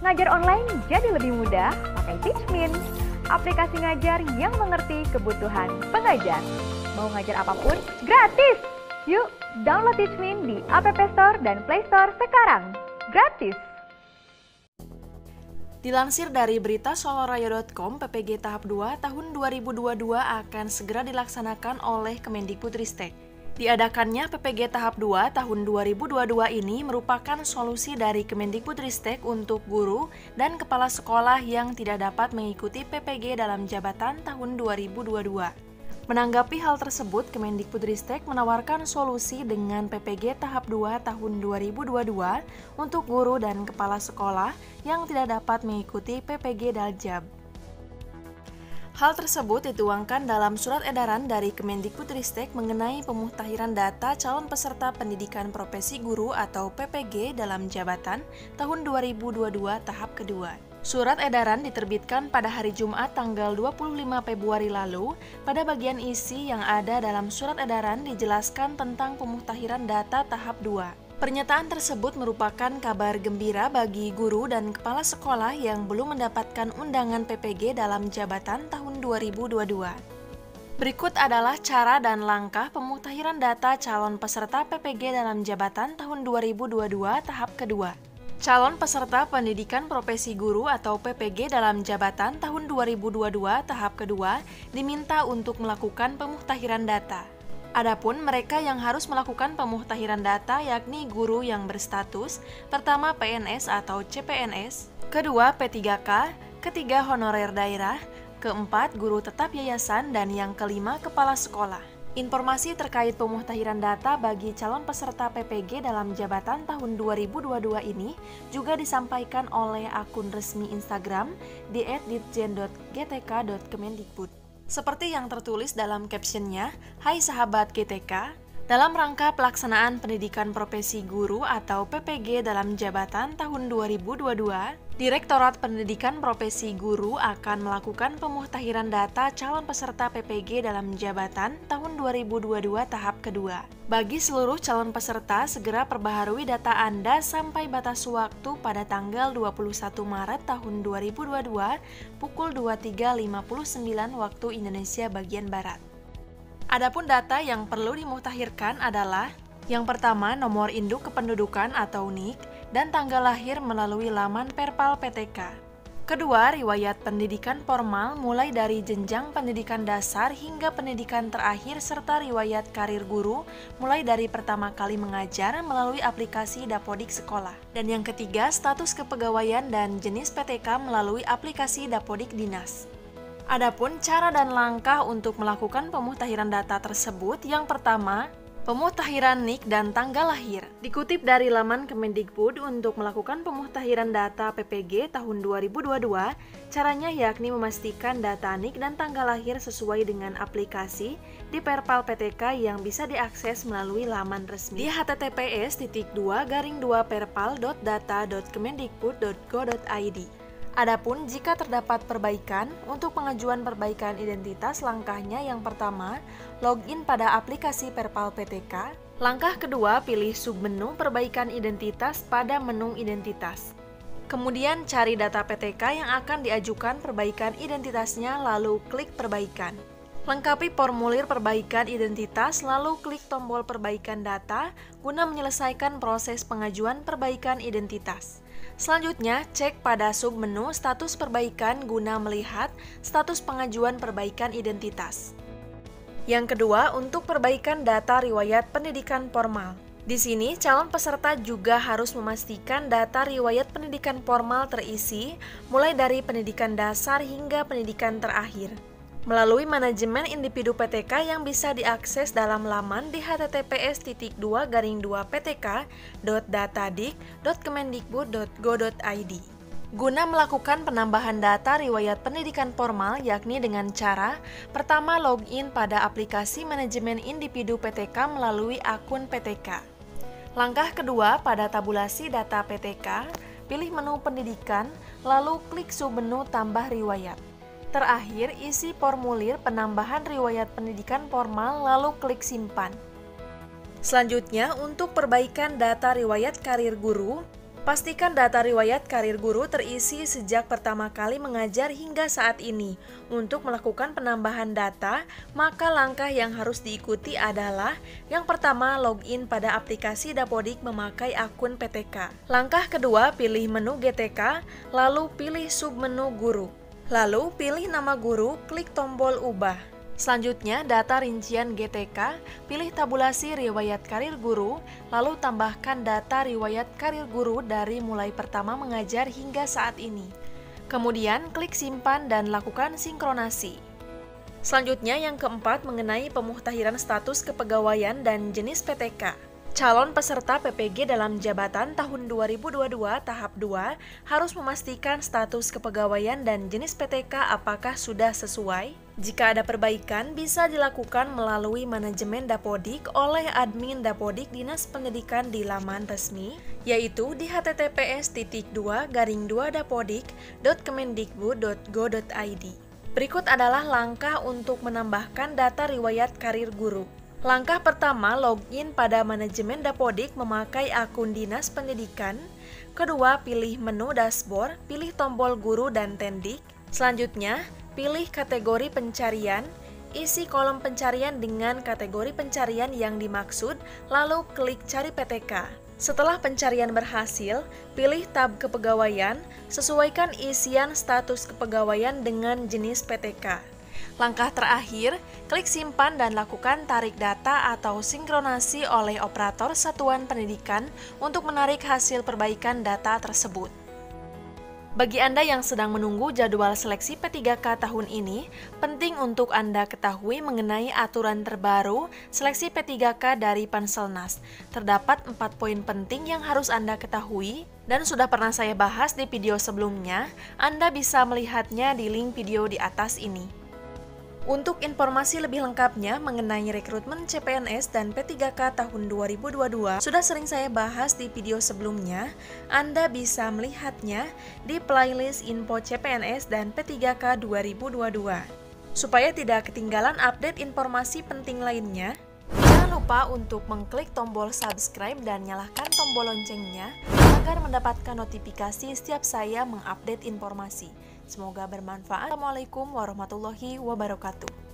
Ngajar online jadi lebih mudah pakai Teachmin, aplikasi ngajar yang mengerti kebutuhan pengajar. Mau ngajar apapun, gratis! Yuk, download Teachmin di App Store dan Play Store sekarang. Gratis! Dilansir dari berita soloraya.com, PPG tahap 2 tahun 2022 akan segera dilaksanakan oleh Kemendikbudristek. Diadakannya PPG tahap 2 tahun 2022 ini merupakan solusi dari Kemendikbudristek untuk guru dan kepala sekolah yang tidak dapat mengikuti PPG dalam jabatan tahun 2022. Menanggapi hal tersebut, Kemendikbudristek menawarkan solusi dengan PPG tahap 2 tahun 2022 untuk guru dan kepala sekolah yang tidak dapat mengikuti PPG Daljab. Hal tersebut dituangkan dalam surat edaran dari Kemendikbudristek mengenai pemutahiran data calon peserta pendidikan profesi guru atau PPG dalam jabatan tahun 2022 tahap kedua. Surat edaran diterbitkan pada hari Jumat tanggal 25 Februari lalu. Pada bagian isi yang ada dalam surat edaran dijelaskan tentang pemutahiran data tahap 2. Pernyataan tersebut merupakan kabar gembira bagi guru dan kepala sekolah yang belum mendapatkan undangan PPG dalam jabatan tahun 2022. Berikut adalah cara dan langkah pemutahiran data calon peserta PPG dalam jabatan tahun 2022 tahap kedua. Calon peserta pendidikan profesi guru atau PPG dalam jabatan tahun 2022 tahap kedua diminta untuk melakukan pemutahiran data. Adapun mereka yang harus melakukan pemutahiran data yakni guru yang berstatus pertama PNS atau CPNS, kedua P3K, ketiga honorer daerah, keempat guru tetap yayasan, dan yang kelima kepala sekolah. Informasi terkait pemutahiran data bagi calon peserta PPG dalam jabatan tahun 2022 ini juga disampaikan oleh akun resmi Instagram di @ditjen.gtk.kemendikbud. Seperti yang tertulis dalam captionnya, "Hai sahabat GTK, dalam rangka pelaksanaan pendidikan profesi guru atau PPG dalam jabatan tahun 2022, Direktorat Pendidikan Profesi Guru akan melakukan pemutahiran data calon peserta PPG dalam jabatan tahun 2022 tahap kedua. Bagi seluruh calon peserta, segera perbaharui data Anda sampai batas waktu pada tanggal 21 Maret tahun 2022 pukul 23.59 waktu Indonesia bagian Barat. Adapun data yang perlu dimutakhirkan adalah yang pertama, nomor induk kependudukan atau NIK dan tanggal lahir melalui laman Perpal PTK. Kedua, riwayat pendidikan formal mulai dari jenjang pendidikan dasar hingga pendidikan terakhir serta riwayat karir guru mulai dari pertama kali mengajar melalui aplikasi Dapodik Sekolah. Dan yang ketiga, status kepegawaian dan jenis PTK melalui aplikasi Dapodik Dinas. Adapun cara dan langkah untuk melakukan pemutahiran data tersebut, yang pertama, pemutahiran NIK dan tanggal lahir. Dikutip dari laman Kemendikbud, untuk melakukan pemutahiran data PPG tahun 2022, caranya yakni memastikan data NIK dan tanggal lahir sesuai dengan aplikasi di Perpal PTK yang bisa diakses melalui laman resmi di https://perpal.data.kemendikbud.go.id. Adapun jika terdapat perbaikan, untuk pengajuan perbaikan identitas langkahnya yang pertama, login pada aplikasi Perpal PTK. Langkah kedua, pilih submenu perbaikan identitas pada menu identitas. Kemudian cari data PTK yang akan diajukan perbaikan identitasnya lalu klik perbaikan. Lengkapi formulir perbaikan identitas lalu klik tombol perbaikan data guna menyelesaikan proses pengajuan perbaikan identitas. Selanjutnya, cek pada submenu status perbaikan guna melihat status pengajuan perbaikan identitas. Yang kedua, untuk perbaikan data riwayat pendidikan formal. Di sini, calon peserta juga harus memastikan data riwayat pendidikan formal terisi mulai dari pendidikan dasar hingga pendidikan terakhir melalui manajemen individu PTK yang bisa diakses dalam laman di https://ptk.datadik.kemendikbud.go.id. Guna melakukan penambahan data riwayat pendidikan formal yakni dengan cara pertama, login pada aplikasi manajemen individu PTK melalui akun PTK. Langkah kedua, pada tabulasi data PTK, pilih menu pendidikan, lalu klik submenu tambah riwayat. Terakhir, isi formulir penambahan riwayat pendidikan formal lalu klik simpan. Selanjutnya, untuk perbaikan data riwayat karir guru, Pastikan data riwayat karir guru terisi sejak pertama kali mengajar hingga saat ini. Untuk melakukan penambahan data, maka langkah yang harus diikuti adalah yang pertama, login pada aplikasi Dapodik memakai akun PTK. Langkah kedua, pilih menu GTK, lalu pilih submenu guru. Lalu pilih nama guru, klik tombol ubah. Selanjutnya, data rincian GTK, pilih tabulasi riwayat karir guru, lalu tambahkan data riwayat karir guru dari mulai pertama mengajar hingga saat ini. Kemudian, klik simpan dan lakukan sinkronasi. Selanjutnya, yang keempat mengenai pemuktahiran status kepegawaian dan jenis PTK. Calon peserta PPG dalam jabatan tahun 2022 tahap 2 harus memastikan status kepegawaian dan jenis PTK apakah sudah sesuai. Jika ada perbaikan, bisa dilakukan melalui manajemen Dapodik oleh admin Dapodik Dinas Pendidikan di laman resmi, yaitu di https://dapodik.kemendikbud.go.id. Berikut adalah langkah untuk menambahkan data riwayat karir guru. Langkah pertama, login pada manajemen Dapodik memakai akun Dinas Pendidikan. Kedua, pilih menu dashboard, pilih tombol guru dan tendik. Selanjutnya, pilih kategori pencarian, isi kolom pencarian dengan kategori pencarian yang dimaksud, lalu klik cari PTK. Setelah pencarian berhasil, pilih tab kepegawaian, sesuaikan isian status kepegawaian dengan jenis PTK. Langkah terakhir, klik simpan dan lakukan tarik data atau sinkronasi oleh operator satuan pendidikan untuk menarik hasil perbaikan data tersebut. Bagi Anda yang sedang menunggu jadwal seleksi P3K tahun ini, penting untuk Anda ketahui mengenai aturan terbaru seleksi P3K dari Panselnas. Terdapat 4 poin penting yang harus Anda ketahui dan sudah pernah saya bahas di video sebelumnya. Anda bisa melihatnya di link video di atas ini. Untuk informasi lebih lengkapnya mengenai rekrutmen CPNS dan P3K tahun 2022 sudah sering saya bahas di video sebelumnya. Anda bisa melihatnya di playlist info CPNS dan P3K 2022. Supaya tidak ketinggalan update informasi penting lainnya, jangan lupa untuk mengklik tombol subscribe dan nyalakan tombol loncengnya agar mendapatkan notifikasi setiap saya mengupdate informasi. Semoga bermanfaat. Assalamualaikum warahmatullahi wabarakatuh.